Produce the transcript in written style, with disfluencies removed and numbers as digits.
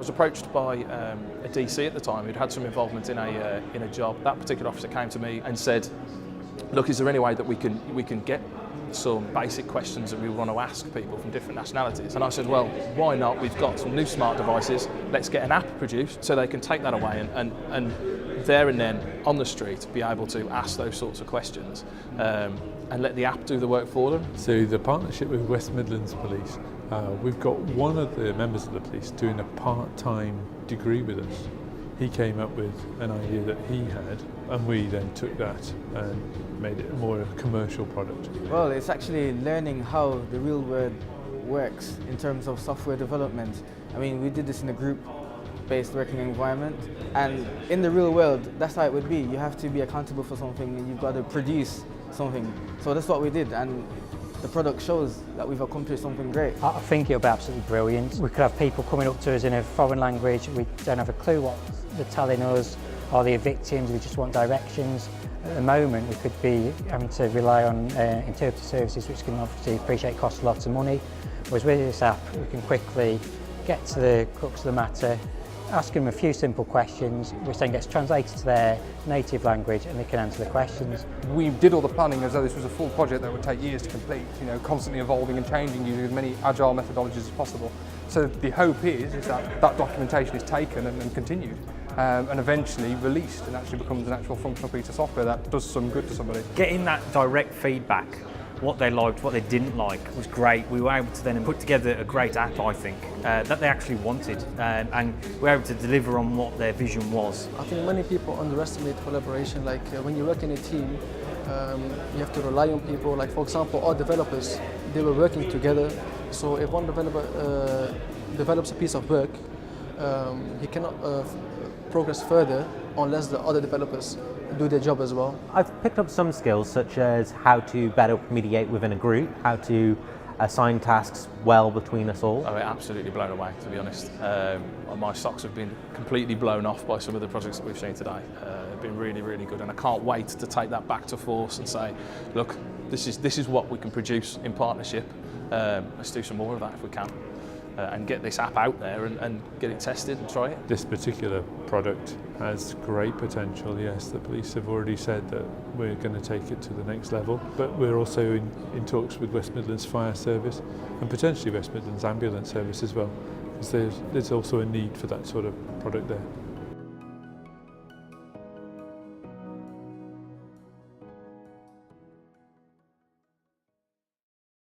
was approached by a DC at the time who'd had some involvement in a job. That particular officer came to me and said, look, is there any way that we can get some basic questions that we want to ask people from different nationalities? And I said, well, why not? We've got some new smart devices. Let's get an app produced so they can take that away and there and then on the street be able to ask those sorts of questions and let the app do the work for them. So the partnership with West Midlands Police, we've got one of the members of the police doing a part-time degree with us. He came up with an idea that he had, and we then took that and made it more a commercial product. Well, it's actually learning how the real world works in terms of software development. I mean, we did this in a group-based working environment, and in the real world, that's how it would be. You have to be accountable for something, and you've got to produce something. So that's what we did, and the product shows that we've accomplished something great. I think it'll be absolutely brilliant. We could have people coming up to us in a foreign language. We don't have a clue what they're telling us. Are they victims? We just want directions. At the moment, we could be having to rely on interpreter services, which can obviously appreciate cost a lot of money. Whereas with this app, we can quickly get to the crux of the matter, ask them a few simple questions, which then gets translated to their native language, and they can answer the questions. We did all the planning as though this was a full project that would take years to complete, constantly evolving and changing using as many agile methodologies as possible. So the hope is that that documentation is taken and continued and eventually released and actually becomes an actual functional piece of software that does some good to somebody. Getting that direct feedback, what they liked, what they didn't like, was great. We were able to then put together a great app, I think, that they actually wanted, and we were able to deliver on what their vision was. I think many people underestimate collaboration. Like when you work in a team, you have to rely on people. Like for example, our developers, they were working together. So if one developer develops a piece of work, he cannot progress further unless the other developers do their job as well. I've picked up some skills such as how to better mediate within a group, how to assign tasks well between us all. I'm absolutely blown away, to be honest. My socks have been completely blown off by some of the projects that we've seen today. They've been really, really good, and I can't wait to take that back to Force and say, look, this is what we can produce in partnership. Let's do some more of that if we can. And get this app out there and get it tested and try it. This particular product has great potential, yes. The police have already said that we're going to take it to the next level, but we're also in talks with West Midlands Fire Service and potentially West Midlands Ambulance Service as well, because there's also a need for that sort of product there.